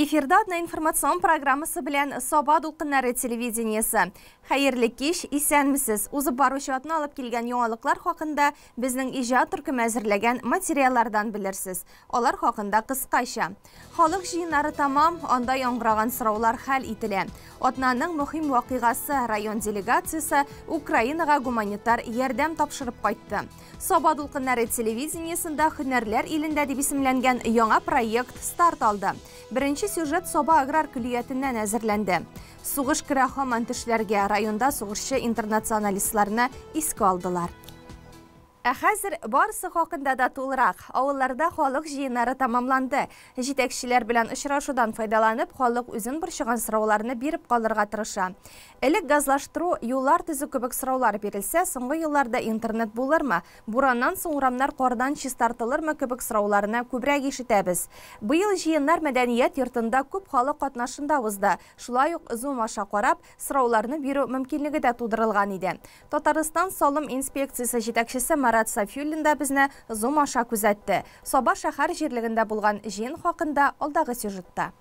Эфирда одна информацион программасы белән Саба дулкыннары телевидениесе. Хәерле кич, исәнмесез. Узып баручы атна алып килгән яңалыклар хакында безнең иҗат төркеме әзерләгән материаллардан белерсез. Алар хакында кыскача. Халык җыеннары тамам, анда яңгыраган сораулар хәл ителә. Атнаның мөһим вакыйгасы район делегациясе Украинага гуманитар ярдәм тапшырып кайтты. Саба дулкыннары телевидениесендә һөнәрләр илендә дип исемләнгән яңа проект старт алды. Беренче сюжет Саба аграр көллиятеннән әзерләнде. Сугыш керә һаман төшләргә районда сугышчы интернационалистларны искә алдылар. Хәзер барысы хакында да тулырак. Авылларда халык җыеннары тамамланды. Җитәкчеләр белән очрашудан файдаланып, халык үзен борчыган сорауларны биреп калырга тырыша. Элек газлаштыру, юллар төзү кебек сораулар бирелсә, соңгы елларда интернет булырмы, бураннан соң урамнар кардан чистартылырмы кебек сорауларны күбрәк ишетәбез. Быел җыеннар мәдәният йортында күп халык катнашында узды. Шулай ук Zoom аша карап, сорауларны бирү мөмкинлеге дә тудырылган иде. Татарстан салым инспекциясе җитәкчесе Марат Сафиуллин да безне Zoom аша күзәтте. Саба шәһәр җирлегендә булган җыен хакында алдагы сюжетта.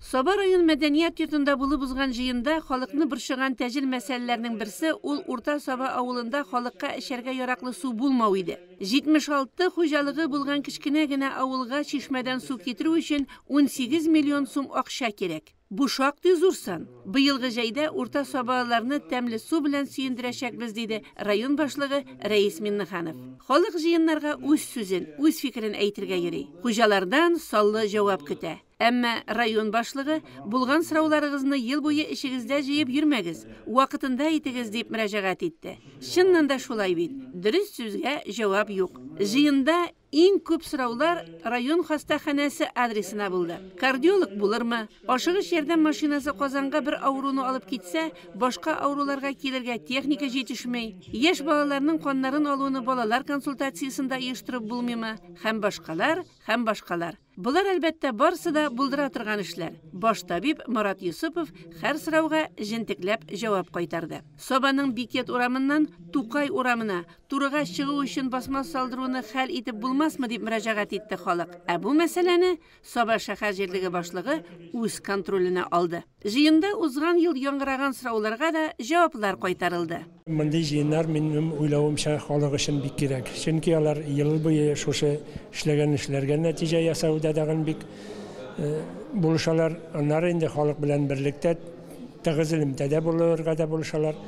Саба район мәдәният йортында булып узган җыенда халыкны борчыган тәҗил мәсьәләләрнең берсе ул Урта Саба авылында халыкка эчәргә яраклы су булмау иде. 76 хуҗалыгы булган кичкенә генә авылга чишмәдән су китерү өчен 18 миллион сум акча кирәк. Бу шактый зур сан. Быелгы җәйдә Урта Сабаларны тәмле су белән сөендерәчәкбез диде район башлыгы Рәис Миннеханов. Халык җыеннарга үз сүзен, үз фикерен әйтергә йөри. Хуҗалардан саллы җавап көтә. Әмма район башлыгы булган сорауларыгызны ел буе ишегездә җыеп йөрмәгез, вакытында итегез дип мөрәҗәгать итте. Чыннан да шулай бит. Дөрес сүзгә җавап юк. Җыенда иң күп сораулар район хастаханәсе адресына булды. Кардиолог булырмы? Ашыгыш ярдәм машинасы Казанга бер авыруны алып китсә, башка авыруларга килергә техника җитешмәй. Яшь балаларның каннарын алуны балалар консультациясында оештырып булмыймы? Һәм башкалар. Булар әлбәттә барысы да булдыра торган эшләр. Баш табиб Марат Юсупов һәр сорауга җентекләп җавап кайтарды. Сабаның Бикет урамыннан Тукай урамына турыга чыгу өчен басма салдыруны хәл итеп булмасмы дип мөрәҗәгать итте халык. Бу мәсьәләне Саба шәһәр җирлеге башлыгы үз контроленә алды. Җыенда узган ел яңгыраган сорауларга да җаваплар кайтарылды. Мондый җыеннар минем уйлавымча халык өчен бик кирәк. Чөнки алар ел буе шушы эшләгән эшләргә нәтиҗә ясауда дагын бик булышалар. Аннары инде халык белән берлектә тыгыз элемтәдә булырга да булышалар.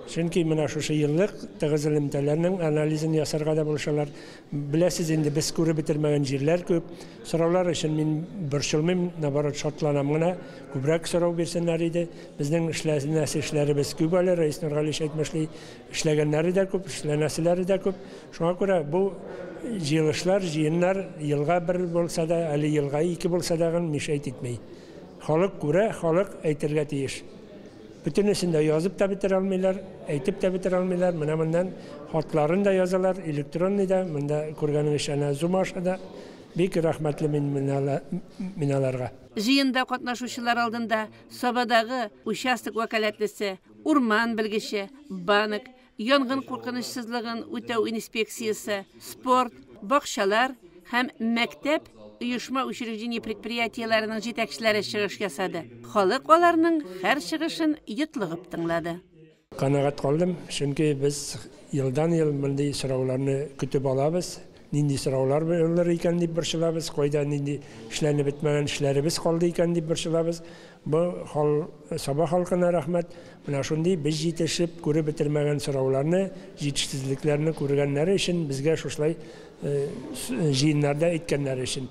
Чөнки менә шушы еллык тыгыз элемтәләрнең анализын ясарга да булышалар. Беләсез инде без күреп бетермәгән җирләр күп. Сораулар өчен мин борчылмыйм, наоборот шатланам гына. Күбрәк сорау бирсеннәр иде. Безнең эшләребез күп әле, Рәис Нургали әйтмешли, эшләгәннәре дә күп, эшләнәселәре дә күп. Шуңа күрә бу җыелышлар, җыеннар елга бер булса да, әле елга 2 булса да мишәйт итмәй. Халык күрә, халык әйтергә тиеш. Бүтәнесен дә язып та бетерә алмыйлар, әйтеп тә бетерә алмыйлар. Менә моннан хатларын да язалар, электронный да, монда күргәнегез әнә Zoom ашада. Бик рәхмәтле миналарга. Җыенда катнашучылар алдында Сабадагы участок вәкаләтлесе, урман белгече, банк, янгын куркынычсызлыгын үтәү инспекциясе, спорт, бакчалар һәм мәктәп оешма учреждение предприятиеләренең җитәкчеләре чыгыш ясады. Халык аларның һәр чыгышын йотлыгып тыңлады. Канагать калдым, чөнки без елдан-ел мондый сорауларны көтеп алабыз. Нинди сораулар булыр икән дип борчылабыз, кайда нинди эшләрне бетмәгән эшләребез калды икән дип борчылабыз. Бу Саба халкына рәхмәт. Менә шундый без җитешеп күреп бетермәгән сорауларны, җитешсезлекләрне күргәннәре өчен безгә шушлай җыеннарда әйткәннәре өчен.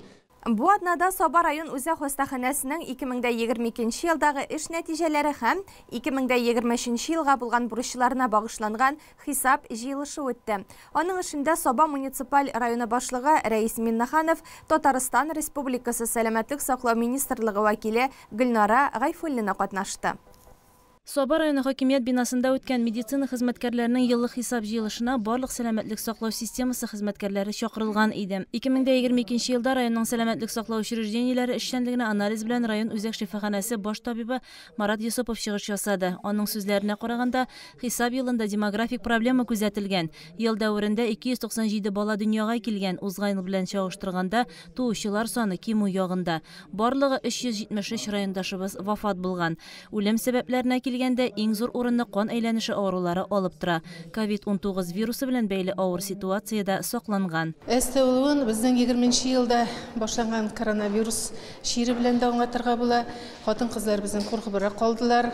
Бу атнада Саба район үзәк хастаханәсенең 2022 елдагы эш нәтиҗәләре һәм 2023 елга булган бурычларына багышланган хисап җыелышы үтте. Аның эшендә Саба муниципаль районы башлыгы Рәис Миннеханов, Татарстан Республикасы сәламәтлек саклау министрлыгы вәкиле Гөлнара Гайфуллина катнашты. Соба районы хакимият бинасында үткән медицина хезмәткәрләренең еллык хисап җыелышына барлык сәламәтлек саклау системасы хезмәткәрләре чакырылган иде. 2022 елда районның сәламәтлек саклау учреждениеләре эшчәнлегенә анализ белән район үзәк шифаханәсе баш табибы Марат Йосипов чыгыш ясады. Аның сүзләренә караганда, хисап елында демографик проблема күзәтелгән. Ел дәверендә 297 бала дөньяга килгән, узган ел белән чагыштырганда туучылар саны кимү ягында. Барлыгы 373 райондашыбыз вафат булган. Үлем сәбәпләренә килгәндә иң зур урынны кан әйләнеше авырулары алып тора. COVID-19 вирусы белән бәйле авыр ситуациядә сакланган. СТУ безнең 20 елда башланган коронавирус шире белән дә аңлатырга була. Хатын-кызлар безнең куркыбрак калдылар.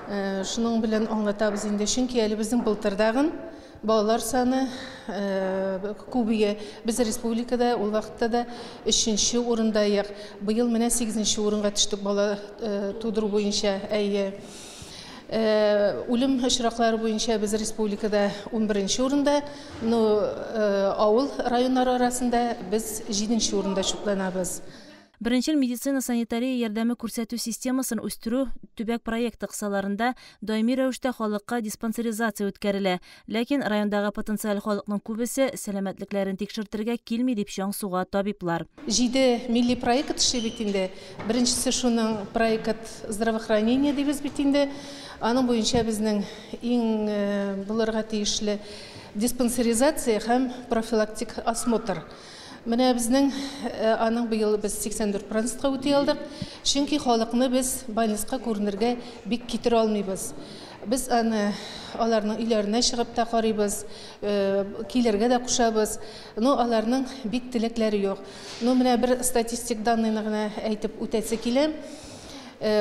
Шуның белән аңлатабыз инде, чөнки әле безнең былтырдагын балалар саны күбие. Без республикада ул вакытта да 3нче урындайык. Быел менә 8нче урынга төштек бала тудыру буенча. Үлем очраклары буенча без республикада 11нче урында, авыл районнары арасында без 7нче урында чукланабыз. Беренчел медицина санитария ярдәме күрсәтү системасын үстерү төбәк проекты кысаларында даими рәвештә халыкка диспансеризация үткәрелә. Ләкин райондагы потенциаль халыкның күбесе сәламәтлекләрен тикшертергә килми дип чаң суга табиблар. 7 милли проект эше бит инде. Беренчесе шуның проект здравоохранение дибез бит инде. Аның буенча безнең иң булырга тиешле диспансеризация һәм профилактик осмотр. Менә безнең аның быел без 84%-ка үти алдык. Чөнки халыкны без больниска күренергә бик китерә алмыйбыз. Без аны аларның өйләренә чыгып та карыйбыз, килергә дә кушабыз. Аларның бик теләкләре юк. Менә бер статистик данныйны гына әйтеп үтәсе килә.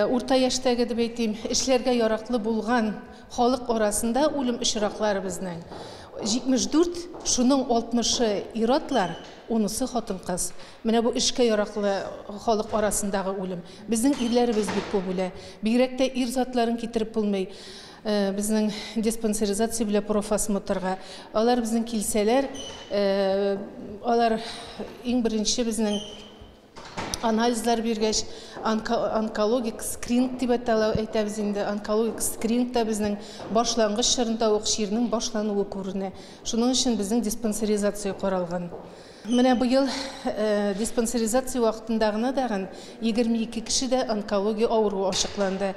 Урта яшьтәге дип әйтим, эшләргә яраклы булган халык арасында үлем очраклары безнең 74, шуның 60-ы иратлар, 10-сы хатын-кыз. Менә бу эшкә яраклы халык арасындагы үлем. Безнең ирләребез бик күп үлә. Бигрәк тә ир затларын китереп булмый. Безнең диспансеризация белән профосмотрга. Алар безнең килсәләр, алар иң беренче безнең анализлар биргәч, онкологик скрининг дип әйтәбез инде. Онкологик скринингта безнең башлангыч чорында ук ширнең башлануы күренә. Шуның өчен безнең диспансеризация каралган. Менә быел диспансеризация вакытында гына дагы 22 кешедә онкология авыруы ачыкланды.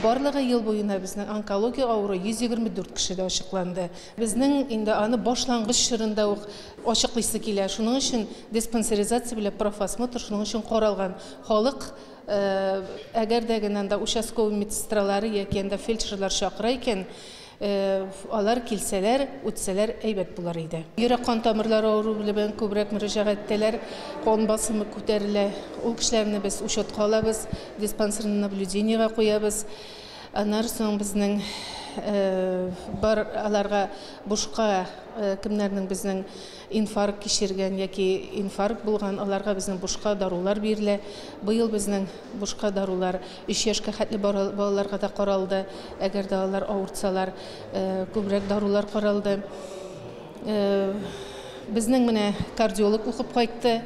Барлыгы ел буена безнең онкология авыруы 124 кешедә ачыкланды. Безнең инде аны башлангыч чорында ук ачыклыйсы килә. Шуның өчен диспансеризация белән профосмотр шуның өчен каралган. Халык әгәр дә генә участковый медсестралары яки фельдшерлар чакыра икән, алар килсәләр, үтсәләр әйбәт булар иде. Йөрәк кан тамырлары авыруы белән күбрәк мөрәҗәгать итәләр, кан басымы күтәрелә. Ул кешеләрне без учетка алабыз, диспансерный наблюдениега куябыз. Аннан соң безнең бар аларга бушка кемнәрнең безнең инфаркт кичергән яки инфаркт булган, аларга безнең бушка дарулар бирелә. Быел безнең бушка дарулар 3 яшькә хәтле балаларга да каралды. Әгәр дә алар авыртсалар, күбрәк дарулар каралды. Безнең менә кардиолог укып кайтты.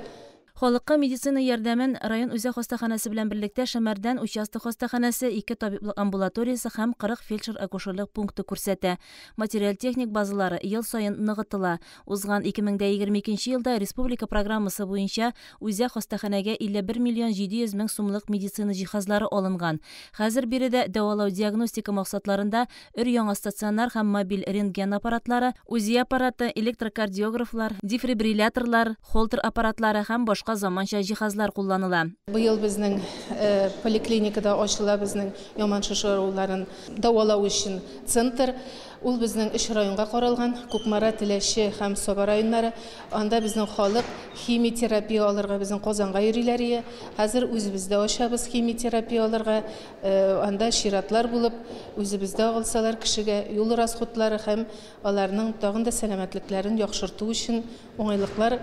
Халыкка медицина ярдәмен район үзәк хастаханәсе белән берлектә Шәмәрдән участок хастаханәсе, 2 табиблык амбулаториясе һәм 40 фельдшер-акушерлык пункты күрсәтә. Материаль техник базалары ел саен ныгытыла. Узган 2022 елда республика программасы буенча үзәк хастаханәгә 51 миллион 700 мең сумлык медицина җиһазлары алынган. Хәзер биредә дәвалау диагностика максатларында өр-яңа стационар һәм мобиль рентген аппаратлары, УЗИ аппараты, электрокардиографлар, дефибрилляторлар, холтер аппаратлары һәм башка заманча җиһазлар кулланыла. Быел безнең поликлиникада ачыла безнең яман шишаруларын дәвалау өчен центр. Ул безнең 3 районга каралган, Күкмара, Теләче һәм Соба районнары. Анда безнең халык химиотерапия алырга безнең Казанга йөриләр. Хәзер үзебездә ачабыз химиотерапия алырга. Анда чиратлар булып, үзебездә алсалар кешегә юл расходлары һәм аларның тагын да сәламәтлекләрен яхшырту өчен уңайлыклар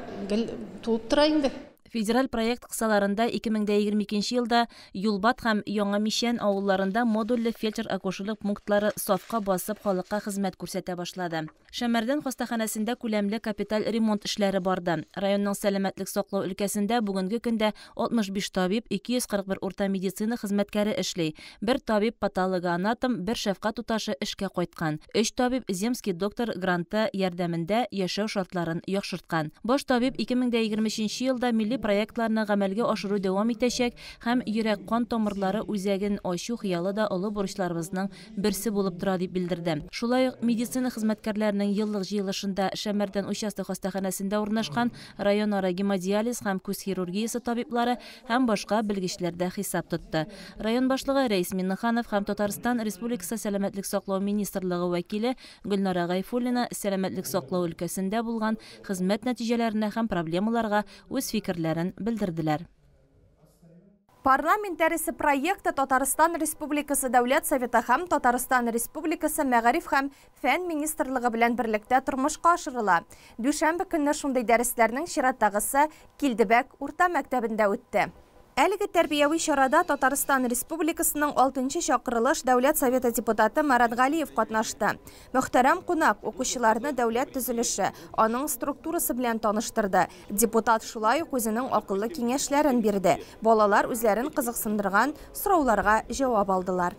туып тора инде. Федераль проект кысаларында 2022 елда Юлбат һәм Яңа Мишән авылларында модульле фельдшер-акушерлык пунктлары сафка басып халыкка хезмәт күрсәтә башлады. Шәмәрдән хастаханәсендә күләмле капиталь ремонт эшләре барды. Районның сәламәтлек саклау өлкәсендә бүгенге көндә 65 табиб, 241 урта медицина хезмәткәре эшли. 1 табиб патологоанатом, 1 шәфкать туташы эшкә кайткан. 3 табиб земский доктор гранты ярдәмендә яшәү шартларын яхшырткан. Баш табиб 2023 елда милли проектларны гамәлгә ашыру дәвам итәчәк һәм йөрәк-кан тамырлары үзәген ачу хыялы да олы бурычларыбызның берсе булып тора дип белдерде. Шулай ук медицина хезмәткәрләренең еллык җыелышында Шәмәрдән участок хастаханәсендә урнашкан районара гемодиализ һәм күз хирургиясе табиблары һәм башка белгечләр дә хисап тотты. Район башлыгы Рәис Миннеханов һәм Татарстан Республикасы сәламәтлек саклау министрлыгы вәкиле Гөлнара Гайфуллина сәламәтлек саклау өлкәсендә булган хезмәт нәтиҗәләренә һәм проблемаларга үз фикерләрен белдерделәр. Парламент дәресе проекты Татарстан Республикасы Дәүләт Советы һәм Татарстан Республикасы Мәгариф һәм фән министрлыгы белән берлектә тормышка ашырыла. Дүшәмбе көнне шундый дәресләрнең чираттагысы Килдебәк урта мәктәбендә үтте. Әлеге тәрбияви чарада Татарстан Республикасының 6-нчы чакырылыш Дәүләт Советы депутаты Марат Галиев катнашты. Мөхтәрәм кунак укучыларны дәүләт төзелеше, аның структурасы белән таныштырды. Депутат шулай ук үзенең акыллы киңәшләрен бирде. Балалар үзләрен кызыксындырган сорауларга җавап алдылар.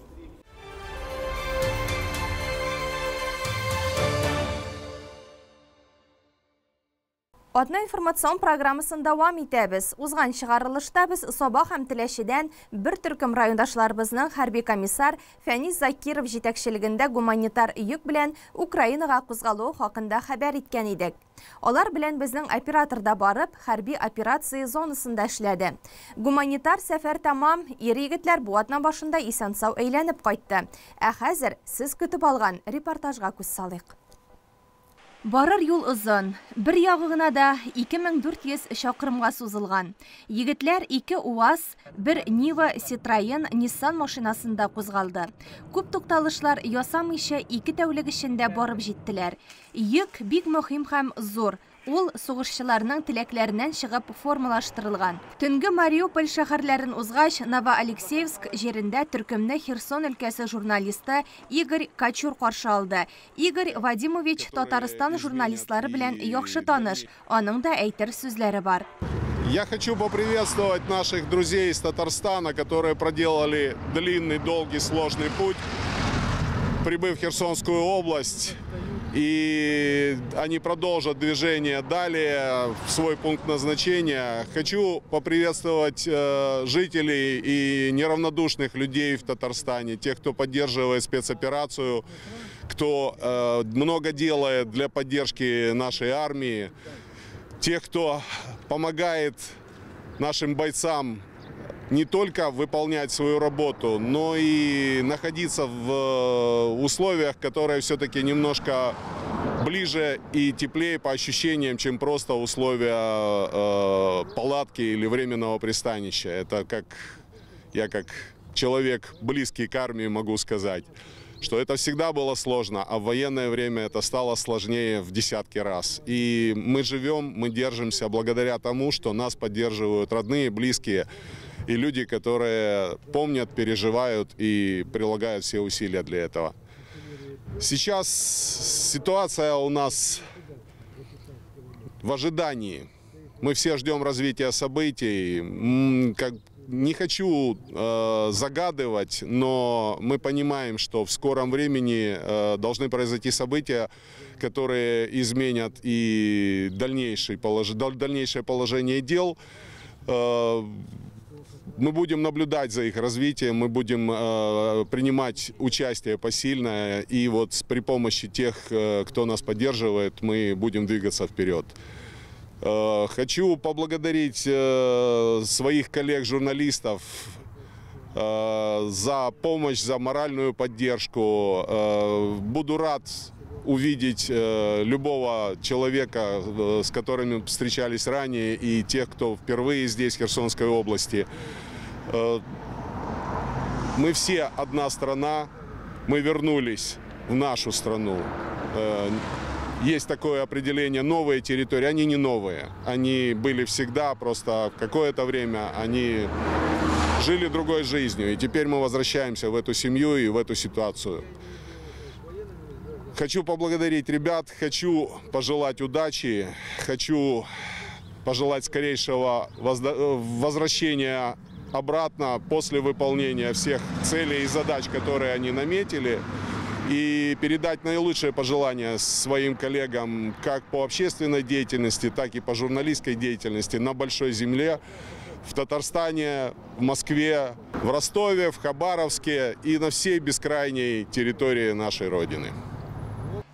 Атна информацион программасын дәвам итәбез. Узган чыгарылышта без Сабах һәм Теләчедән бер төркем райондашларыбызның хәрби комиссар Фәнис Закиров җитәкчелегендә гуманитар йөк белән Украинага кузгалуы хакында хәбәр иткән идек. Алар белән безнең операторда барып, хәрби операция зонасында эшләде. Гуманитар сәфәр тамам, ир-егетләр бу атна башында исән-сау әйләнеп кайтты. Ә хәзер сез көтеп алган репортажга күз салыйк. Барыр юл озын. Бер ягы гына да 2400 чакрымга сузылган. Егетләр 2 УАЗ, 1 Нива Citroen Nissan машинасында кузгалды. Күп тукталышлар ясамыйча 2 тәүлек эчендә барып җиттеләр. Йөк бик мөһим һәм зур. Ул сугышчыларның теләкләреннән чыгып формалаштырылган. Төнге Мариуполь шәһәрләрен узгач, Новоалексеевск җирендә төркемне Херсон өлкәсе журналисты Игорь Качур каршы алды. Игорь Вадимович Татарстан журналистлары белән яхшы таныш, аның да әйтер сүзләре бар. Я хочу поприветствовать наших друзей из Татарстана, которые проделали длинный, долгий, сложный путь, прибыв в Херсонскую область. И они продолжат движение далее в свой пункт назначения. Хочу поприветствовать жителей и неравнодушных людей в Татарстане, тех, кто поддерживает спецоперацию, кто много делает для поддержки нашей армии, тех, кто помогает нашим бойцам не только выполнять свою работу, но и находиться в условиях, которые все-таки немножко ближе и теплее по ощущениям, чем просто условия палатки или временного пристанища. Это я как человек, близкий к армии, могу сказать, что это всегда было сложно, а в военное время это стало сложнее в десятки раз. И мы живем, мы держимся благодаря тому, что нас поддерживают родные, близкие, и люди, которые помнят, переживают и прилагают все усилия для этого. Сейчас ситуация у нас в ожидании. Мы все ждем развития событий. Не хочу загадывать, но мы понимаем, что в скором времени должны произойти события, которые изменят и дальнейшее положение дел. Мы будем наблюдать за их развитием, мы будем принимать участие посильное, и вот при помощи тех, кто нас поддерживает, мы будем двигаться вперед. Хочу поблагодарить своих коллег-журналистов за помощь, за моральную поддержку. Буду рад увидеть любого человека, с которыми встречались ранее, и тех, кто впервые здесь, в Херсонской области. Мы все одна страна, мы вернулись в нашу страну. есть такое определение новые территории, они не новые. Они были всегда, просто в какое-то время они жили другой жизнью. И теперь мы возвращаемся в эту семью и в эту ситуацию. Хочу поблагодарить ребят, хочу пожелать удачи, хочу пожелать скорейшего возвращения обратно после выполнения всех целей и задач, которые они наметили. И передать наилучшие пожелания своим коллегам как по общественной деятельности, так и по журналистской деятельности на Большой Земле, в Татарстане, в Москве, в Ростове, в Хабаровске и на всей бескрайней территории нашей Родины.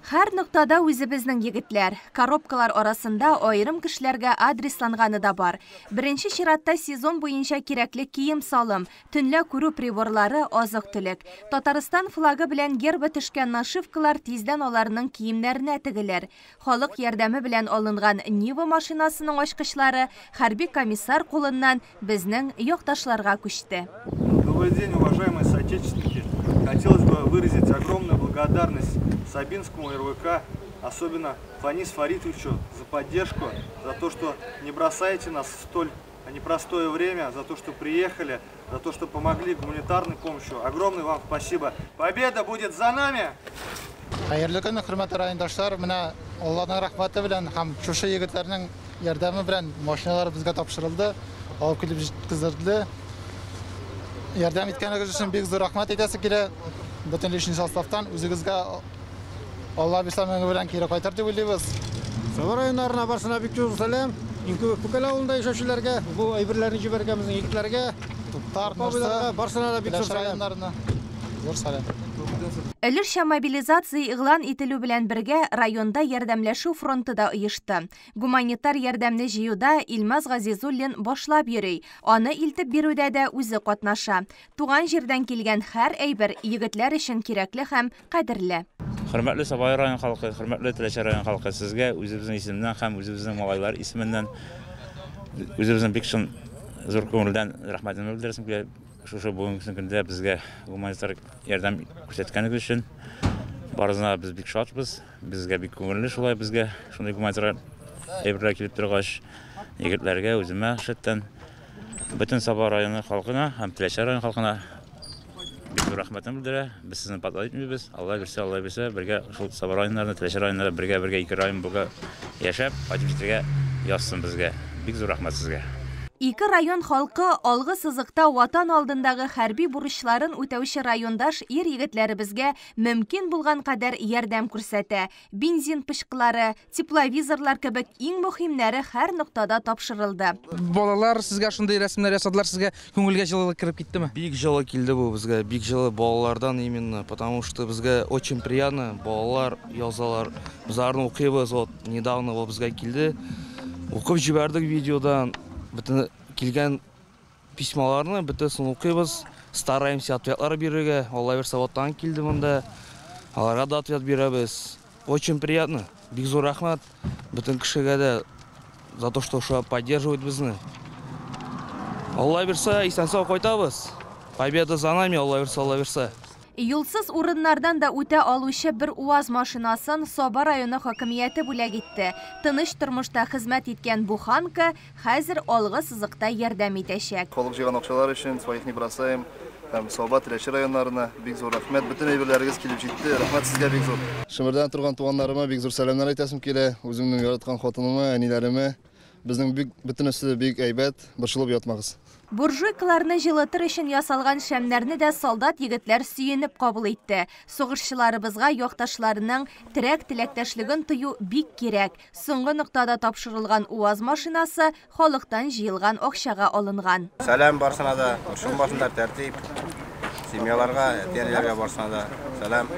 Һәр ноктада үзебезнең егетләр, коробкалар арасында айрым кешеләргә адресланганы да бар. Беренче чиратта сезон буенча кирәкле кием салым, төнлә күрү приборлары, азык-төлек. Татарстан флагы белән гербы төшкән нашивкалар тиздән аларның киемнәренә тегелер. Халык ярдәме белән алынган Нива машинасының ачкычлары хәрби комиссар кулыннан безнең якташларга күчте. Добрый день, уважаемые соотечественники. Хотелось бы выразить огромную благодарность Сабинскому РВК, особенно Фанис Фаритовичу за поддержку, за то, что не бросаете нас в столь непростое время, за то, что приехали, за то, что помогли гуманитарной помощью. Огромное вам спасибо. Победа будет за нами! Хәерле көн, хөрмәтле райондашлар, менә Алланың рәхмәте белән һәм шушы егетләрнең ярдәме белән машиналар безгә тапшырылды, алып килеп җиткерделе. Ярдәм иткәнегез өчен бик зур рәхмәт әйтәсе килә. Бөтен лишний составтан үзегезгә Алла бисламыгы белән кире кайтыр дип уйлыйбыз. Сабар районнарына барсына бик зур сәлам. Инкүбек Бүкәл авылында яшәүчеләргә, бу әйберләрне җибәргәнбез егетләргә, Тарнарса, барсына да бик зур сәлам. Зур сәлам. Өлешчә мобилизация игълан ителү белән бергә районда ярдәмләшү фронты да оешты. Гуманитар ярдәмне җыюда Илмаз Газизуллин башлап йөри. Аны илтеп бирүдә дә үзе катнаша. Туган җирдән килгән һәр әйбер егетләр өчен кирәкле һәм кадерле. Хөрмәтле Сабай район халкы, хөрмәтле Теләче район халкы, сезгә үзебезнең исемнән һәм үзебезнең малайлар исеменнән үзебезнең бик шун зур күңелдән рәхмәтемне белдерәсем килә. Шушы бүгенге көндә безгә гуманитар ярдәм күрсәткәнегез өчен барызына без бик шатбыз. Безгә бик күңелле шулай безгә шундый гуманитар әйберләр килеп торгач, егетләргә үземә шәттән бөтен Сабай районы халкына һәм Теләче район халкына бик зур рәхмәтемне белдерә. Без сезне патlaytмыйбыз. Алла бирсә, бергә шул Сабай районнарында, Теләче районнарында бергә ике район буга яшәп, кайтып җитәргә язсын безгә. Бик зур рәхмәт сезгә. Ике район халкы алгы сызыкта ватан алдындагы хәрби бурычларын үтәүче райондаш ир-егетләребезгә мөмкин булган кадәр ярдәм күрсәтә. Бензин пышкылары, тепловизорлар кебек иң мөһимнәре һәр ноктада тапшырылды. Балалар сезгә шундый рәсемнәр ясадылар, сезгә күңелгә җылылык кирип киттеме? Бик җылы килде бу безгә, бик җылы балалардан именно, потому что безгә очень приятно, балалар язалар. Безләрне укыйбыз, вот недавно безгә килде. Укып җибәрдек видеодан. Бөтен килгән письмаларны бөтенсен укыйбыз, стараемся ответлар бирергә. Алла бирсә ваттан килде монда. Аларга да ответ бирәбез. Очень приятно. Бик зур рәхмәт бөтен кешегә дә за то, что поддерживает безне. Алла бирсә, исән-сау кайтабыз. Победа за нами, Алла бирсә. Юлсыз урыннардан да үтә алучы бер УАЗ машинасын Сабай районы хакимияте бүләк итте. Тыныч тормышта хезмәт иткән бу ханка хәзер алгы сызыкта ярдәм итәчәк. Халык җыйган акчалар өчен своих не бросаем. Сабай Теләче районнарына бик зур рәхмәт. Бөтен әйберләрегез килеп җитте. Рәхмәт сезгә бик зур. Шимердән торган туганнарыма бик зур сәламнар әйтәсем килә. Үземнең яраткан хатыныма, әниләремә. Безнең бөтенесе бик әйбәт, борчылып ятмагыз. Буржуйкаларны җылытыр өчен ясалган шәмнәрне дә солдат егетләр сөенеп кабул итте. Сугышчыларыбызга якташларының терәк теләктәшлеген тою бик кирәк. Соңгы ноктада тапшырылган УАЗ машинасы халыктан җыелган акчага алынган. Сәлам барсына да, шун башында тәртип. Семьяларга, тәрбияләргә барсына да сәлам.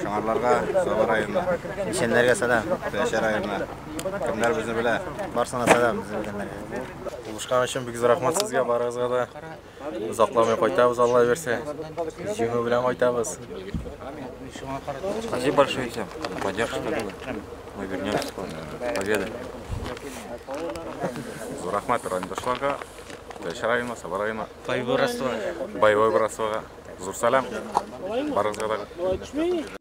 Шаңарларга, Сабай районына. Ишенләргә сәлам, Теләче районына. Кемнәр безне белә, барсына сәлам безне белгәннәргә. Ушкан өчен бик зур рәхмәт сезгә барыгызга да. Узакламый кайтабыз, Алла бирсә. Җиңү белән кайтабыз. Спасибо большое всем. Поддержка. Мы вернемся к победе. Зур рәхмәт райондашларга, Теләче районына, Сабай районына. Боевое братство. Боевое братствога. Зур салам. Барыңызға да.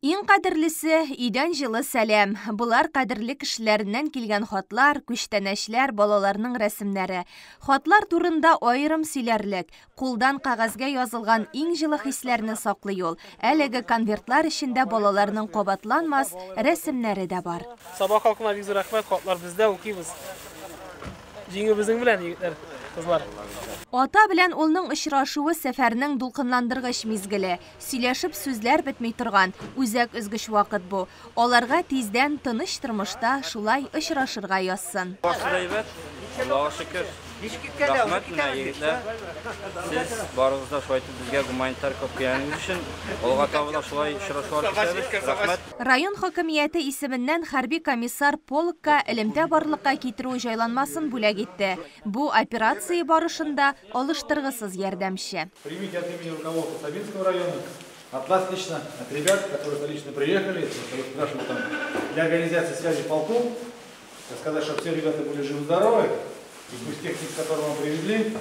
Иң кадерлесе өйдән җылы сәлам. Булар кадерле кешеләреннән килгән хатлар, күчтәнәчләр, балаларның рәсемнәре. Хатлар турында аерым сөйләрлек, кулдан кагазга язылган иң җылы хисләрне саклый ул. Әлеге конвертлар эчендә балаларның кабатланмас рәсемнәре дә бар. Саба халкына бик зур рәхмәт, хатлар бездә укыйбыз. Җиңүбезнең белән егетләр, кызлар. Ата белән улның очрашуы сәфәрнең дулкынландыргыч мизгеле. Сөйләшеп сүзләр бетми торган үзәк өзгеч вакыт бу. Аларга тиздән тыныч тормышта шулай очрашырга язсын. Аллаһка шөкер. Рәхмәт менә егетләр. Сез барыгызда шулай безгә гуманитар копияңыз өчен алга таба да шулай очрашулар көтәбез. Рәхмәт. Район хакимияте исеменнән хәрби комиссар полкка элемтә барлыкка китерү җайланмасын бүләк итте. Бу операция барышында алыштыргысыз ярдәмче. Примите от имени руководства Сабинского района, от вас лично, от ребят, которые лично приехали, для организации связи полку, сказать, чтобы все ребята были живы-здоровы, и пусть техника, которую мы привезли,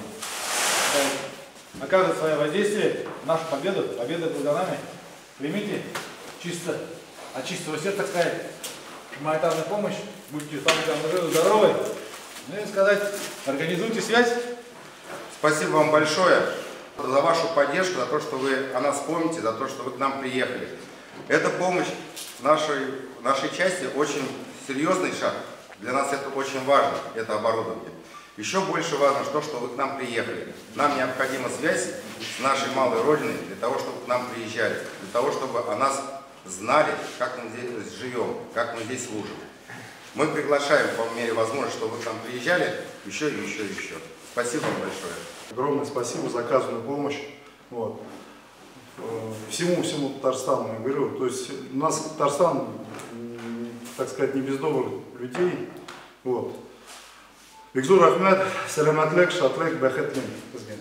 оказывает свое воздействие, нашу победу, победа будет за нами. Примите чисто, от чистого сердца, так сказать, гуманитарную помощь, будьте там живы-здоровы, ну и сказать, организуйте связь. Спасибо вам большое за вашу поддержку, за то, что вы о нас помните, за то, что вы к нам приехали. Эта помощь нашей части очень серьезный шаг. Для нас это очень важно, это оборудование. Еще больше важно то, что вы к нам приехали. Нам необходима связь с нашей малой родиной для того, чтобы к нам приезжали, для того, чтобы о нас знали, как мы здесь живем, как мы здесь служим. Мы приглашаем по мере возможности, чтобы вы к нам приезжали еще и еще и еще. Спасибо вам большое. Огромное спасибо за оказанную помощь. Вот. Всему Татарстану, я говорю. То есть у нас Татарстан, так сказать, не без добрых людей. Вот. Бигзур рахмәт, сәламәтлек, шатлык, бәхетлек безгә.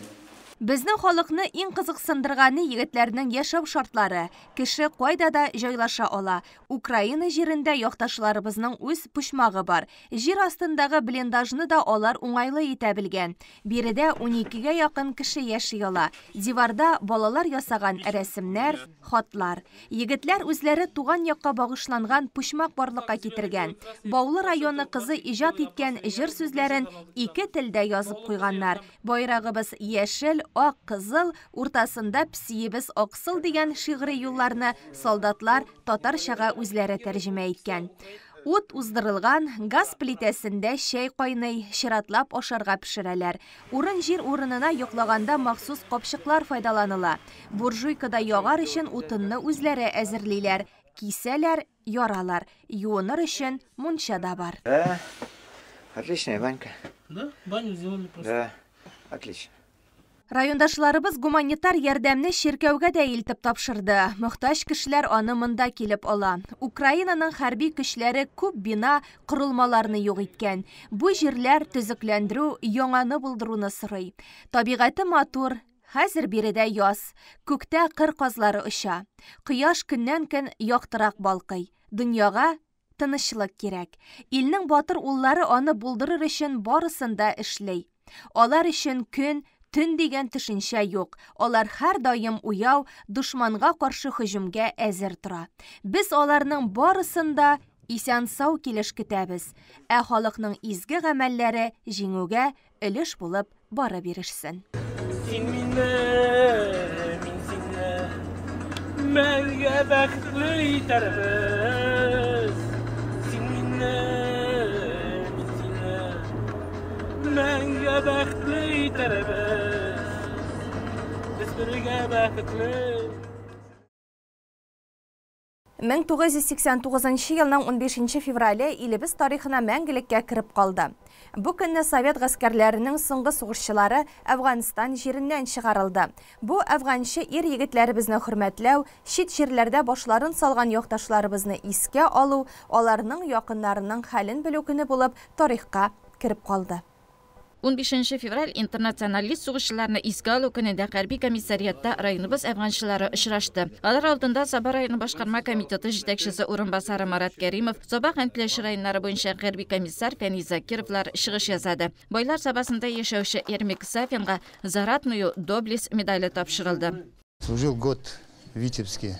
Безнең халыкны иң кызыксындырганы егетләрнең яшәү шартлары. Кеше кайда да җайлаша ала. Украина җирендә якташларыбызның үз пушмагы бар. Җир астындагы блиндажны да алар уңайлы итә белгән. Биредә 12гә якын кеше яши ала. Диварда балалар ясаган рәсемнәр, хатлар. Егетләр үзләре туган якка багышланган пушмак барлыкка китергән. Баулы районы кызы иҗат иткән җыр сүзләрен 2 телдә язып куйганнар. Байрагыбыз яшел, ак, кызыл, уртасында псиебез аксыл дигән шигъри юлларны солдатлар татарчага үзләре тәрҗемә иткән. Ут уздырылган, газ плитәсендә чәй кайный, чиратлап ашарга пешерәләр. Урын җир урынына йоклаганда махсус капчыклар файдаланыла. Буржуйкада ягар өчен утынны үзләре әзерлиләр, кисәләр, яралар. Юыныр өчен мунча да бар. Отличная банька. Да, баню сделали просто. Да, отлично. Райондашларыбыз гуманитар ярдәмне ширкәүгә дә илтеп тапшырды. Мохтаҗ кешеләр аны монда килеп ала. Украинаның хәрби көчләре күп бина, корылмаларны юк иткән. Бу җирләр төзекләндерү, яңаны булдыруны сорый. Табигаты матур, хәзер биредә яз. Күктә кыр казлары оча. Кояш көннән-көн яктырак балкый. Дөньяга тынычлык кирәк. Илнең батыр уллары аны булдырыр өчен барысында эшләй. Алар өчен көн Төн дигән төшенчә юк. Алар һәр даим уяу, душманга каршы һөҗүмгә әзер тора. Без аларның барысында исән-сау килеш көтәбез. Ә халыкның изге гамәлләре җиңүгә өлеш булып бара бирешсен. Син мине, мин сине, мәңге бәхетле итәрбез. Син мине, мин сине, мәңге бәхетле итәрбез. Без бергә бәхетле. 1989 елның 15 феврале илебез тарихына мәңгелеккә кереп калды. Бу көнне Совет гаскәрләренең соңгы сугышчылары Әфганстан җиреннән чыгарылды. Бу әфганчы ир-егетләребезне хөрмәтләү, чит җирләрдә башларын салган якташларыбызны искә алу, аларның якыннарының хәлен белү көне булып тарихка кереп калды. 15 февраль интернационалист сугышчыларны искә алу көнендә хәрби комиссариатта районыбыз әфганчылары очрашты. Алар алдында Саба районы башкарма комитеты җитәкчесе урынбасары Марат Кәримов, Саба һәм Кләш районнары буенча хәрби комиссар Фәни Закировлар чыгыш ясады. Байлар сабасында яшәүче Ермек Сафинга Заратную доблесть медале тапшырылды. Служил год в Витебске.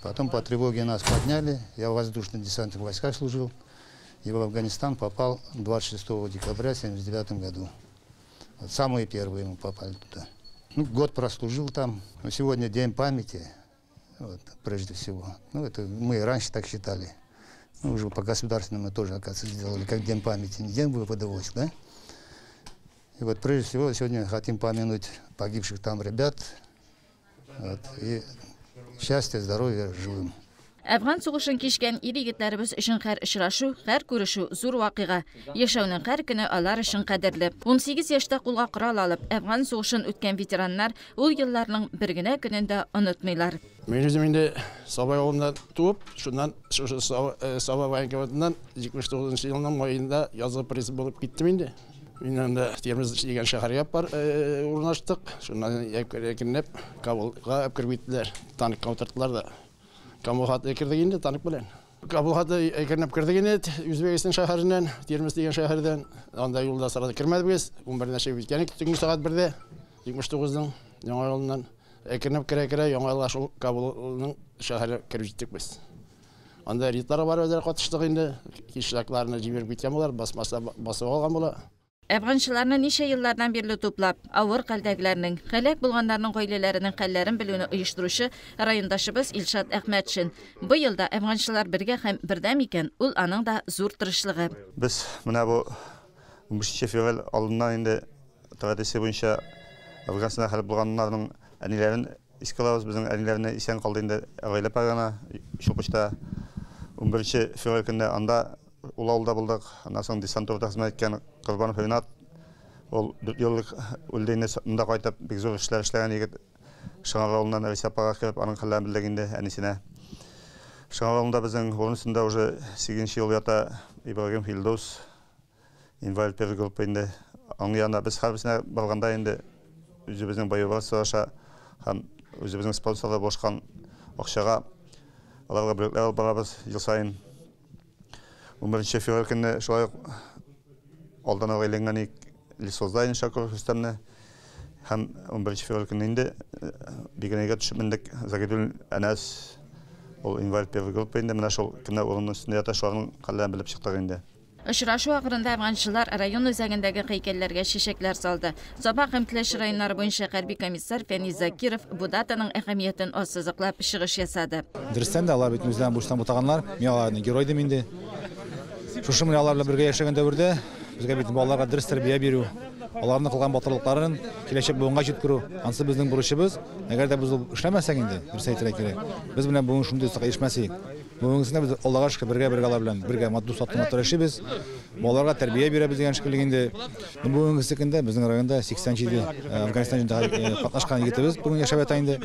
Потом по тревоге нас подняли. Я в воздушно-десантных войсках служил. И в Афганистан попал 26 декабря 1979 году. Вот самые первые мы попали туда. Ну, год прослужил там. Но сегодня день памяти, вот, прежде всего. Ну, это мы и раньше так считали. Ну, уже по государственному тоже, оказывается, сделали как день памяти, не день вывода войск, да? И вот прежде всего сегодня хотим помянуть погибших там ребят. Вот, и счастья, здоровья живым. Afgan soğuşun kişken iri yigitlerimiz için her işraşu, her görüşü zor vakiga. Yaşauның her günü alar için kaderli. 18 yaşta kulga kural alıp Afgan soğuşun ötken veteranlar ol yıllarının bir güne gününde unutmaylar. Men özümde Sabay oğlumdan tuğup, şundan Sabay Vankavati'nden 79 yılının mayında yazı presi bulup gittim indi. Мен de terimiz деген şehir var urnaştık. Şundan ekinlep Kabul'a kirgittiler. Tanıkka oturttular da. Kabul'a kirdik indi tanık bilen. Kabul'a ekinlep kirdik indi. Özbekistan şehrinden, terimiz деген şehirden. Onda yolda sırada kirmedik biz. 11 neşe bitkenik tüngü saat 1'de 79'dan Яңа yolundan ekinlep kire Яңа yolga şu Kabul'un şehri kirgittik biz. Onda ritlere var özel katıştık indi. Kişiliklerini cimerip gitken olar, basıp algan bola. Afgançılarını neçe yıllardan beri toplap, ağır kaldagilerinin, halak bulganlarının ailelerinin hallerin bilüğünü uyuşturuşu rayondaşımız İlşat Ahmetçin. Bu yılda Afgançılar birge hem birdem iken, ul anın da zor tırışlığı. Biz bu 15 fevral alından indi tradisiya boyunca Afganistan'da halak bulganlarının anilerin iskalavuz, bizim anilerine isen kaldı indi ağaylap ağana, şokuşta 11 fevral günde anda Улаулда булдык, андан соң десант орта хезмәт иткән Кырбанов Ринат, ул 4 еллык үлдәйне монда кайтып, бик зур эшләр эшләгән егет. Шыңар авылыннан Рәсәпага килеп, аның хәлләрен белдегенде әнисенә. Шыңар авылында безнең урынсында уже 8нче ел ята Ибрагим Хилдус, инвалид первый группа инде. Аның янында без һәрбисенә барганда инде үзебезнең боевой аша һәм үзебезнең спонсорлар башкан акчага аларга бүләкләр алып барабыз ел сайын. 11 fevral günü şöyle aldan ağırlanan lisozlayın şakır sistemine hem 11 fevral gününde bir güne düşmüştük Zagidül Enes o invalid bir grup indi men şu kimler onun üstünde yata şu an kallan bilip çıktık indi. Işraşu ağırında Afgançılar rayon özagındagi heykellerge şişekler saldı. Sabah hemtleş rayonları boyunca harbiy komissar Feni Zakirov bu datanın ehemmiyetini ossızıqlap çıkış yasadı. Дөрестән дә алар бит үзләрен бурчтан бутаганнар. Мен аларны герой дим инде. Шушы менә алар белән бергә яшәгән дәвердә безгә бит балаларга дөрес тәрбия бирү, аларның кылган батырлыкларын киләчәк буынга җиткерү, ансы безнең бурычыбыз. Әгәр дә без эшләмәсәк инде, дөрес әйтергә кирәк. Без белән бүген шундый сакай эшмәсек. Бүгенсендә без Аллага шөкер бергә алар белән бергә матду сатына эшибез. Балаларга тәрбия бирәбез дигән шикеллегендә. Бүгенге көндә безнең районда 87 Афганистанда катнашкан егетебез бүген яшәп ята инде.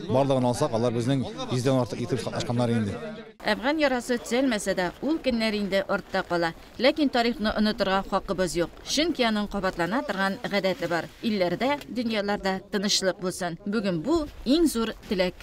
Барлыгын алсак, алар безнең 100дән артык итеп катнашканнар инде. Afgan yarası tüzelmese de ul günlerinde orta kala. Lakin tarihini unuturga hakkımız yok. Çünkü anın kabatlana turgan gadati var. İllerde, dünyalarda tinchlik bo'lsin. Bugün bu eng zo'r tilak.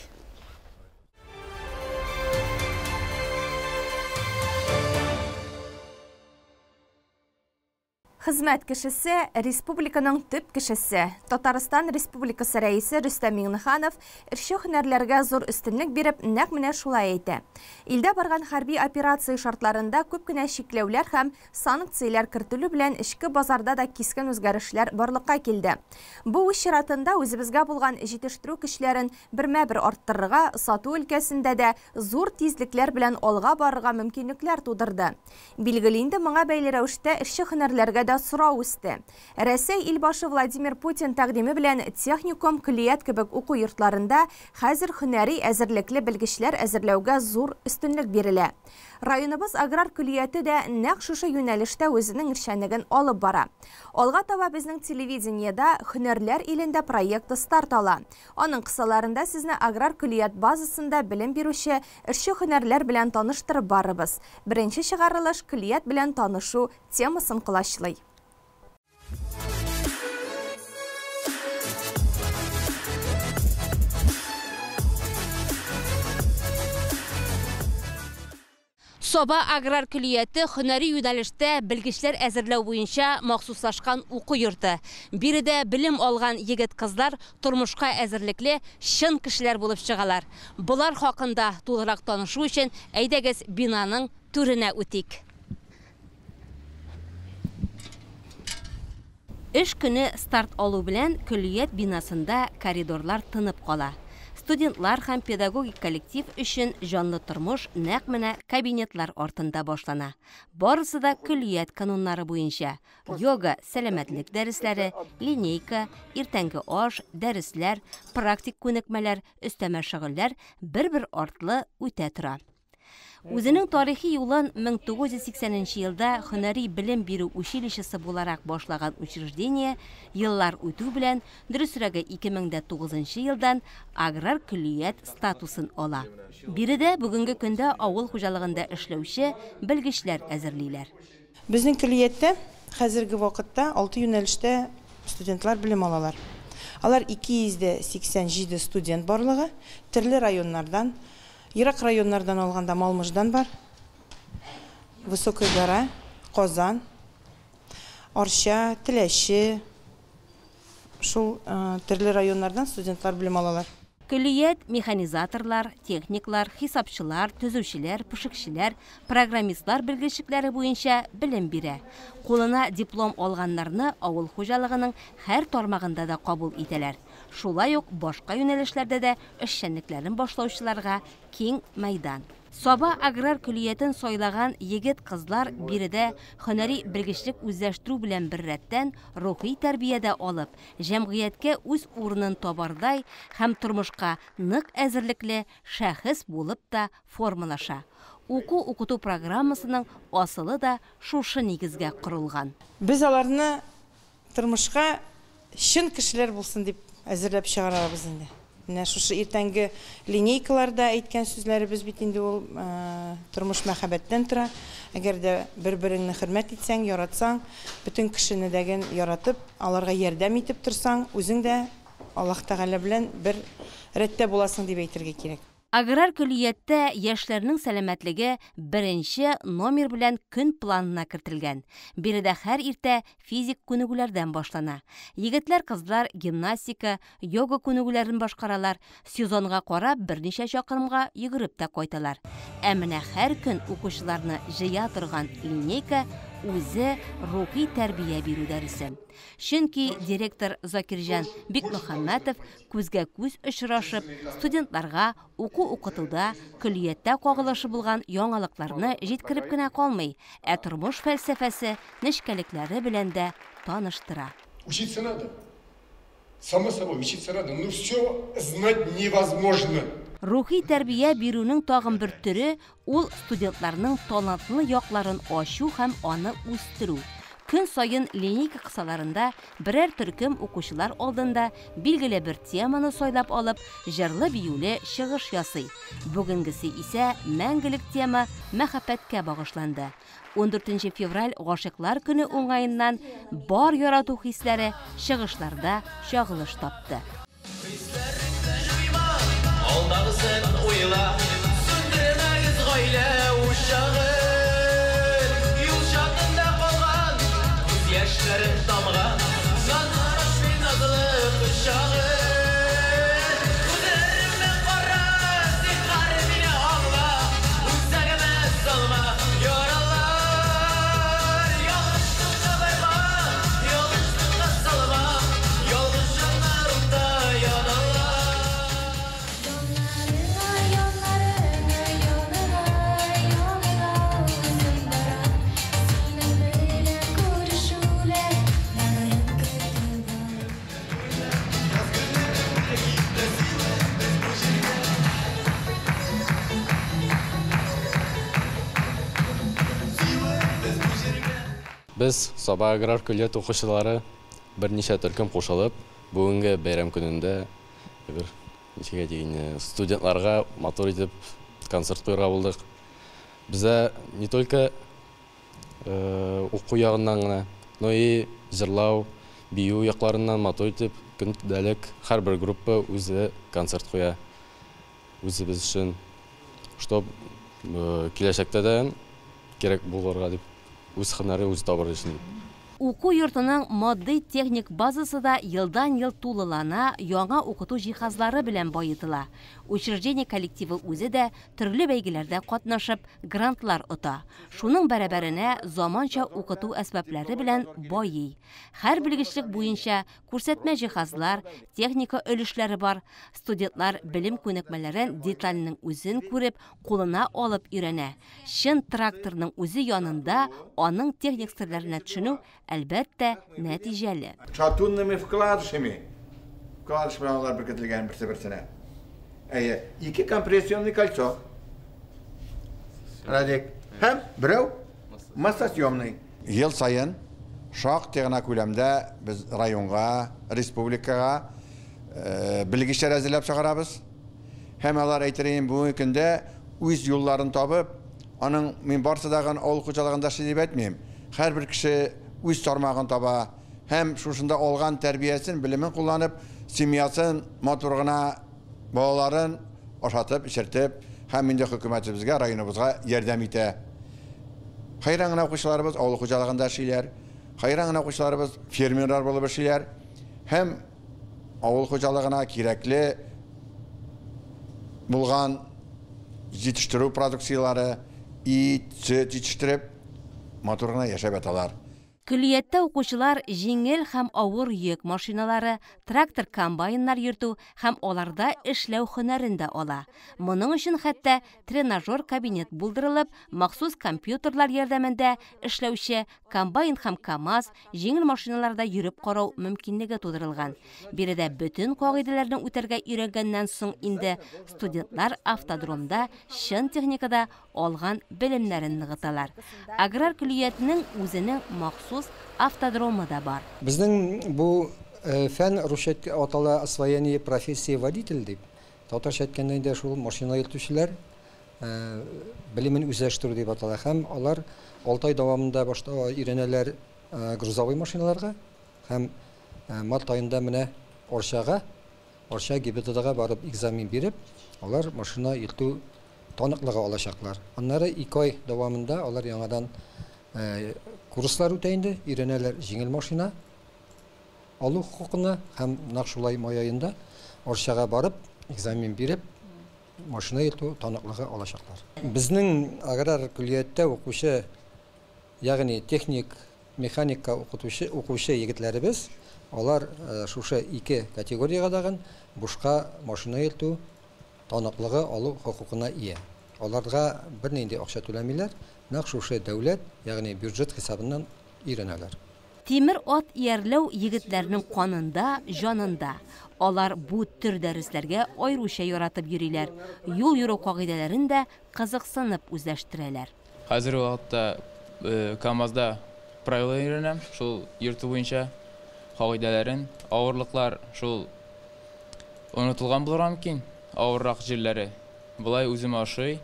Хезмәт кешесе, республиканың төп кешесе. Татарстан Республикасы рәисе Рөстәм Миңнеханов иршә һөнәрләргә зур өстенлек биреп, нәкъ менә шулай әйтә. Илдә барган хәрби операция шартларында күп кенә шикләүләр һәм санкцияләр кертелү белән эчке базарда да кискен үзгәрешләр барлыкка килде. Бу үз чиратында үзебезгә булган җитештерү көчләрен бермә-бер арттырырга, сату өлкәсендә дә зур тизлекләр белән алга барырга мөмкинлекләр тудырды. Билгеле инде моңа бәйле рәвештә эшче һөнәрләргә сорау үсте. Рәсәй илбашы Владимир Путин тәкъдиме белән техникум, көллият кебек уку йортларында хәзер һөнәри әзерлекле белгечләр әзерләүгә зур өстенлек бирелә. Районыбыз аграр көллияте дә нәкъ шушы юнәлештә үзенең эшчәнлеген алып бара. Алга таба безнең телевидениедә һөнәрләр илендә проекты старт ала. Аның кысаларында сезне аграр көллият базасында белем бирүче эшче һөнәрләр белән таныштырып барыбыз. Беренче чыгарылыш көллият белән танышу темасын кылачлый. Соба аграр күлияты хөнәри юнәлештә белгечләр әзерләү буенча махсуслашкан уку йорты. Биредә белем алган егет кызлар тормышка әзерлекле шын кешеләр булып чыгалар. Булар хакында тулырак танышу өчен әйдәгез бинаның түренә үтик. Эш көне старт алу белән күлият бинасында коридорлар тынып кала. Студентлар һәм педагогик коллектив өчен җанлы тормыш нәкъ менә кабинетлар артында башлана. Барысы да күлият кануннары буенча: йога, сәламәтлек дәресләре, линейка, иртәнге аш, дәресләр, практик күнекмәләр, өстәмә шөгыльләр бер-бер артлы үтә тора. Үзенең тарихи юлын 1980 елда һөнәри белем бирү училищесы буларак башлаган учреждение еллар үтү белән дөресрәге 2009 елдан аграр күлият статусын ала. Биредә бүгенге көндә авыл хуҗалыгында эшләүче белгечләр әзерлиләр. Безнең күлияттә хәзерге вакытта 6 юнәлештә студентлар белем алалар. Алар 287 студент барлыгы төрле районнардан, Ирак районнардан алганда Малмыждан бар, Высокая гора, Казан, Арча, Теләче, шул төрле районнардан студентлар белем алалар. Күлият механизаторлар, техниклар, хисапчылар, төзүчеләр, пешекчеләр, программистлар белгечләре буенча белем бирә. Кулына диплом алганнарны авыл хуҗалыгының һәр тармагында да кабул итәләр. Шулай ук башка юнәлешләрдә дә эшчәнлекләрен башлаучыларга киң мәйдан. Соба аграр күлиятен сайлаган егет кызлар биредә һөнәри белгечлек үзләштерү белән бер рәттән рухи тәрбиядә алып, җәмгыятькә үз урынын табардай һәм тормышка нык әзерлекле шәхес булып та формалаша. Уку-укыту программасының асылы да шушы нигезгә корылган. Без аларны тормышка шын кешеләр булсын дип әзерләп чыгарабыз инде. Менә шушы иртәнге линейкаларда әйткән сүзләребез бит инде ул тормыш мәхәббәттән тора. Әгәр дә бер-береңне хөрмәт итсәң, яратсаң, бөтен кешене дәген яратып, аларга ярдәм итеп торсаң, үзең дә Аллаһ Тәгалә белән бер рәттә буласың дип әйтергә кирәк. Аграр күлияттә яшьләрнең сәламәтлеге беренче номер белән көн планына кертелгән. Биредә һәр иртә физик күнегүләрдән башлана. Егетләр, кызлар гимнастика, йога күнегүләрен башкаралар. Сезонга карап берничә чакрымга йөгереп тә кайталар. Ә менә һәр көн укучыларны җыя торган линейка үзе рухи тәрбия бирү дәресе. Чөнки директор Закирҗан Бикмөхәммәтов күзгә күз очрашып, студентларга уку-укытуда күлияттә кагылышы булган яңалыкларны җиткереп кенә калмый, ә тормыш фәлсәфәсе, нечкәлекләре белән дә таныштыра. Учиться надо. Само собой, учиться надо, но все знать невозможно. Рухи тәрбия бирүнең тагын бер төре ул студентларның талантлы якларын ачу һәм аны үстерү. Көн сайын линейка кысаларында берәр төркем укучылар алдында билгеле бер теманы сайлап алып, җырлы биюле чыгыш ясый. Бүгенгесе исә мәңгелек тема мәхәббәткә багышланды. 14 февраль гашыйклар көне уңаеннан бар ярату хисләре чыгышларда чагылыш тапты. Алдағысын ойла, сүндірмәгіз ғайлә ұшағы. Юл шатында қалған, күз яшьләрін тамған, жанараш мен азылы құшағы. Күзлеріме қара, сен қарбіне аңла, үзәгіме салма, яралар. Ялғыштыққа байма, ялғыштыққа салма, ялғыш жанарымда ядалар. Biz Соба аграр күлият укучылары берничә төркем кушылып, бүгенге бәйрәм көнендә студентларга матур итеп концерт куярга булдык. Бездә не только уку ягыннан гына, но и җырлау, бию якларыннан матур итеп көндәлек һәрбер группа үзе концерт куя. Үзебез өчен, чтобы киләчәктә дә керек булырга дип үз һөнәрен үз табыр өчен. Уку йортының матди техник базасы да елдан-ел тулылана, яңа укыту җиһазлары белән байытыла. Учреждение коллективы үзе дә төрле бәйгеләрдә катнашып, грантлар ота. Шуның бәрабәренә заманча укыту әсбаплары белән байый. Һәр белгечлек буенча күрсәтмә җиһазлар, техника өлешләре бар. Студентлар белем күнекмәләрен детальның үзен күреп, кулына алып өйрәнә. Чын тракторның үзе янында аның техник серләренә төшенү әлбәттә нәтиҗәле. Шатунными вкладышами алар беркетелгән берсе-берсенә. İki kompresyonlu кольцо. Радик. Һәм берәү масса съемный. Ел сайын шактый гына күләмдә без районга, республикага белгечләр әзерләп чыгарабыз. Һәм алар әйтерен бу көндә үз юлларын табып, аның мин барсы дагы авыл хуҗалыгында дип әйтмим. Һәрбер кеше үз тармагын таба. Һәм шушында алган тәрбиясен, белемен кулланып, семьясын матур гына балаларын ашатып, ишертеп, һәм инде хөкүмәтебезгә, районыбызга ярдәм итә. Хайран гына укучыларыбыз авыл хуҗалыгында эшлиләр. Хайран гына укучыларыбыз фермерлар булып эшлиләр. Һәм авыл хуҗалыгына кирәкле булган җитештерү продукцияләре, ит, сөт җитештереп, матур гына яшәп яталар. Күлияттә укучылар җиңел һәм авыр йөк машиналары, трактор комбайннар йөртү һәм аларда эшләү һөнәрен дә ала. Моның өчен хәтта тренажер кабинет булдырылып, махсус компьютерлар ярдәмендә эшләүче комбайн һәм КАМАЗ җиңел машиналарда йөреп карау мөмкинлеге тудырылган. Биредә бөтен кагыйдәләрне үтәргә өйрәнгәннән соң инде студентлар автодромда чын техникада алган белемнәрен ныгыталар. Аграр күлиятның үзенең махсус автодромы да бар. Безнең бу фән рушет атала освоение профессии водитель дип. Татарча әйткәндә инде шул машина йөртүчеләр белемен үзләштерү дип атала. Һәм алар 6 ай дәвамында башта өйрәнәләр грузовой машиналарга һәм март айында менә Орша ГИБДДга барып экзамен биреп, алар машина йөртү таныклыгы алачаклар. Аннары 2 ай дәвамында алар яңадан курслар үтә инде, өйрәнәләр җиңел машина алу хукукына һәм нәкъ шулай май аенда Оршага барып экзамен биреп, машина йөртү таныклыгы алачаклар. Безнең аграр күлиятта укучы, ягъни техник, механика укучы егетләребез, алар шушы 2 категориягә дагы бушка машина йөртү таныклыгы алу хукукына ия. Аларга бернинди акча түләмиләр, нәкъ шушы дәүләт, ягъни бюджет хисабыннан өйрәнәләр. Тимер ат иярләү егетләрнең канында, җанында. Алар бу төр дәресләргә аеруча яратып йөриләр. Юл йөрү кагыйдәләрен дә кызыксынып үзләштерәләр. Хәзер вакытта КАМАЗда правила өйрәнәм, шул йөртү буенча кагыйдәләрен, авырлыклар шул онытылган булырга мөмкин. Авыррак җирләре. Булай үзем ашый,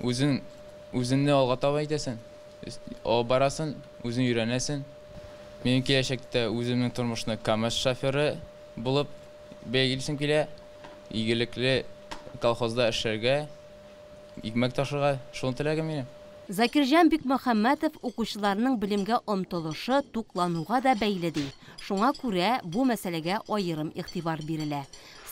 үзеңне алга таба итәсең. Барасын, үзең өйрәнәсең. Минем киләчәктә үземнең тормышны КАМАЗ шоферы булып бәйгелисем килә. Игелекле колхозда эшләргә, икмәк ташырга, шуны теләгем минем. Закирҗан Бикмөхәммәтов укучыларның белемгә омтылышы туклануга да бәйле ди. Шуңа күрә бу мәсьәләгә аерым игътибар бирелә.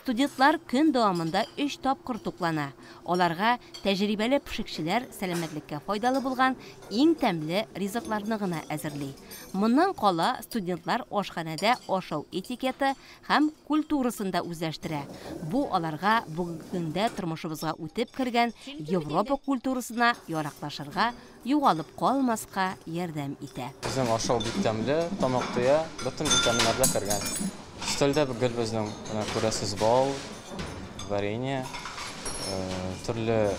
Студентлар көн дәвамында 3 тапкыр туклана. Аларга тәҗрибәле пешекчеләр сәламәтлеккә файдалы булган иң тәмле ризыкларны гына әзерли. Моннан кала студентлар ашханәдә ашау этикеты һәм культурасын да үзләштерә. Бу аларга бүгенге көндә тормышыбызга үтеп кергән Европа культурасына яраклашырга, югалып калмаска ярдәм итә. Безнең ашау бик тәмле, тамак туя, бөтен витаминнар да кергән. Стөлдә гел безнең күрәсез бал, варенье, төрле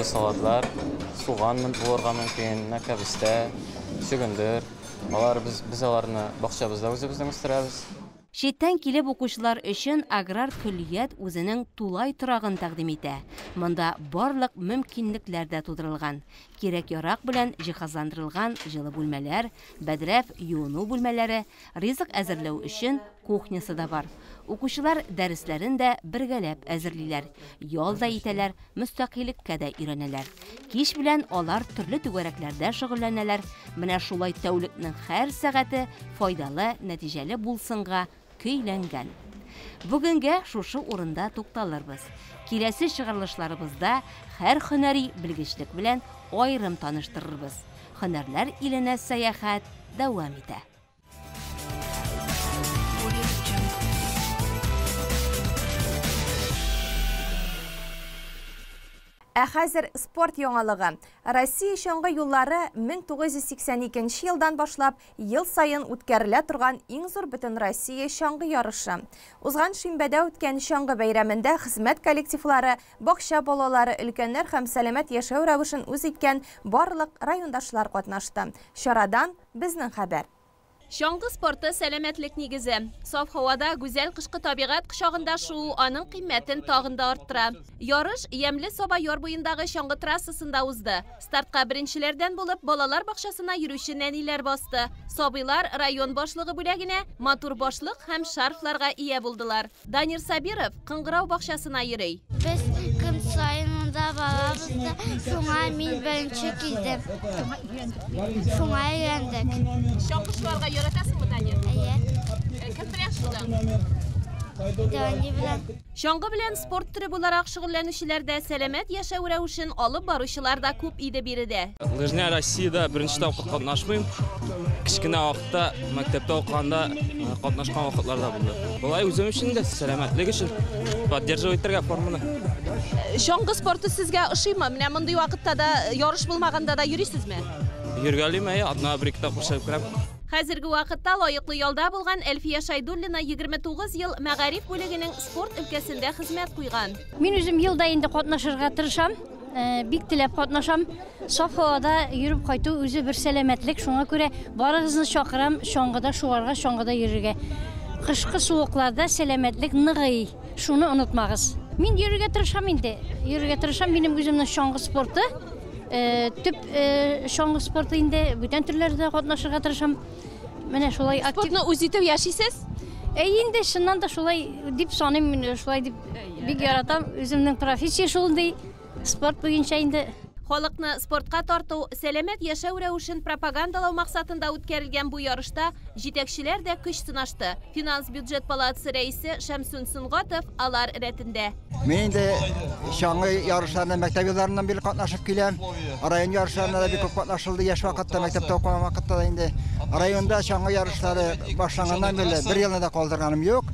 салатлар, суган булырга мөмкин, кәбестә, сөгендер. Алар без аларны бакчабызда үзебезнең үстерәбез. Читтән килеп укучылар өчен аграр күлият үзенең тулай торагын тәкъдим итә. Монда барлык мөмкинлекләр дә тудырылган. Кирәк-ярак белән җиһазландырылган җылы бүлмәләр, бәдрәф юыну бүлмәләре, ризык әзерләү өчен кухнясы да бар. Укучылар дәресләрен дә бергәләп әзерлиләр. Ял да итәләр, мөстәкыйлькә дә өйрәнәләр. Кич белән алар төрле түгәрәкләрдә шөгыльләнәләр. Менә шулай тәүлекнең һәр сәгате файдалы, нәтиҗәле булсынга көйләнгән. Бүгенгә шушы урында тукталырбыз. Киләсе чыгарылышларыбызда һәр һөнәри белгечлек белән айрым таныштырырбыз. Һөнәрләр иленә сәяхәт дәвам итә. Хәзер спорт яңалыгы. Россия чаңгы юллары 1982 елдан башлап ел сайын үткәрелә торган иң зур бөтен Россия чаңгы ярышы. Узган шимбәдә үткән чаңгы бәйрәмендә хезмәт коллективлары, бакча балалары, өлкәннәр һәм сәламәт яшәү рәвешен үз иткән барлык райондашлар катнашты. Чарадан безнең хәбәр. Чаңгы спорты сәламәтлек нигезе. Саф һавада гүзәл кышкы табигать кочагында шу аның кыйммәтен тагында арттыра. Ярыш Ямле Саба яр буендагы чаңгы трассасында узды. Стартка беренчеләрдән булып балалар бакчасына йөрүче нәниләр басты. Сабыйлар район башлыгы бүләгенә матур башлык һәм шарфларга ия булдылар. Данир Сабиров Кыңгырау бакчасына йөри. Без көн сайын монда барабыз, шуңа мин беренче килдем. Шуңа өйрәндек. Чаңгышларга яратасыңмы, Данир? Кем белән шулай? Чаңгы белән спорт түрі буларак шөгыльләнүчеләр дә сәламәт яшәү рәвешен алып баручылар да күп иде биредә. Лыжня Россияда беренче тапкыр катнашмыйм. Кичкенә вакытта мәктәптә укыганда катнашкан вакытларда булды. Болай үзем өчен дә сәламәтлек өчен поддерживать итәргә форманы. Чаңгы спорты сезгә ошыймы? Менә мондый вакытта да ярыш булмаганда да йөрисезме? Йөргәлим, атна бер ике тапкыр чыгып керәм. Хәзерге вакытта лаеклы ялда булган Әлфия Шайдуллина 29 ел мәгариф бүлегенең спорт өлкәсендә хезмәт куйган. Мин үзем елда инде катнашырга тырышам, бик теләп катнашам. Саф һавада йөреп кайту үзе бер сәламәтлек, шуңа күрә барыгызны чакырам чаңгыда шуарга, чаңгыда йөрергә. Кышкы суыкларда сәламәтлек ныгый, шуны онытмагыз. Мин йөрергә тырышам инде. Йөрергә тырышам, минем үземнең чаңгы спорты. Төп чаңгы спорты инде бүтән төрләрдә катнашырга тырышам. Менә шулай актив. Спортны үз итеп яшисез? Инде шуннан да шулай дип саныйм, мин шулай дип бик яратам. Үземнең профессия шулай спорт буенча инде. Халыкны спортка тарту, сәламәт яшәү рәвешен пропагандалау максатында үткәрелгән бу ярышта җитәкчеләр дә көч сынашты. Финанс бюджет палатасы рәисе Шәмсүн Сынгатов алар рәтендә. Мен инде чаңгы ярышларында мәктәп елларыннан бері катнашып киләм. Район ярышларында да бик күп катнашылды. Яшь вакытта мәктәптә укыган вакытта да инде районда чаңгы ярышлары башланганнан бері бер елны да калдырганым юк.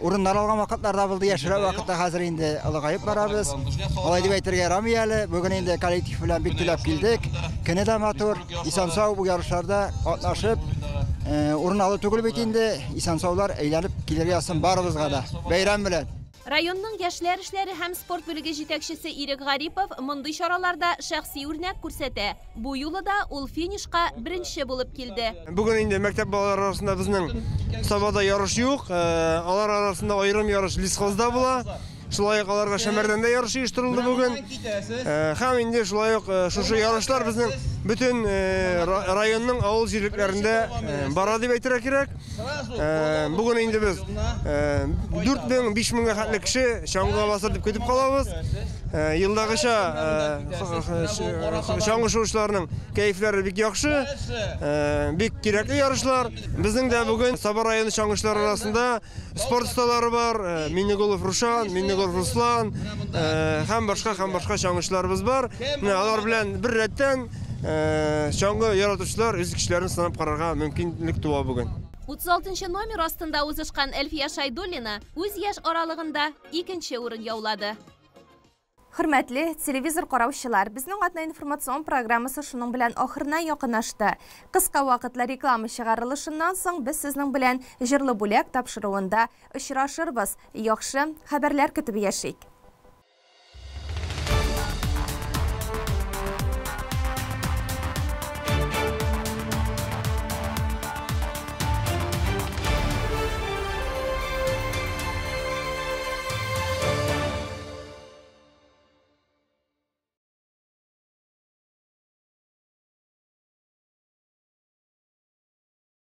Урыннар алган вакытларда булды, яшьрәк вакытта хәзер инде ылгайып барабыз. Алай дип әйтергә ярамый әле. Бүген инде коллектив белән бик теләп килдек. Көне дә матур, исән-сау бу ярышларда катнашып, урын алу түгел бит инде. Исән-саулар әйләнеп килергә ясын барыбызга да. Бәйрәм белән. Районның яшьләр эшләре һәм спорт бүлеге җитәкчесе Ирек Гарипов мондый чараларда шәхси үрнәк күрсәтә. Бу юлы да ул финишка беренче булып килде. Бүген инде мәктәп балалары арасында безнең Сабада ярыш юк. Алар арасында аерым ярыш Лисхозда була. Шулай ук аларга Шәмәрдәндә ярыш оештырылды бүген. Һәм инде шулай ук шушы ярышлар безнең бөтен районның авыл җирлекләрендә бара дип әйтергә кирәк. Бүген инде без 4000-5000 га хәтле кеше чаңгыга басыр дип көтеп калабыз. Елдагыча чаңгы шуучыларның кәефләре бик яхшы, бик кирәкле ярышлар. Безнең дә бүген Саба районы чаңгычлары арасында спорт осталары бар. Миннегулов Рушан, Миннегулов Руслан һәм башка чаңгычларыбыз бар. Алар белән бер рәттән чаңгы яратучылар үз кешеләрен сынап карарга мөмкинлек туа бүген. 36 номер астында узышкан Әлфия Шайдуллина үз яшь аралыгында 2нче урын яулады. Хөрмәтле телевизор караучылар, безнең атна информацион программасы шуның белән ахырына якынашты. Кыска вакытлы реклама чыгарылышыннан соң без сезнең белән җырлы бүләк тапшыруында очрашырбыз. Яхшы хәбәрләр көтеп яшик.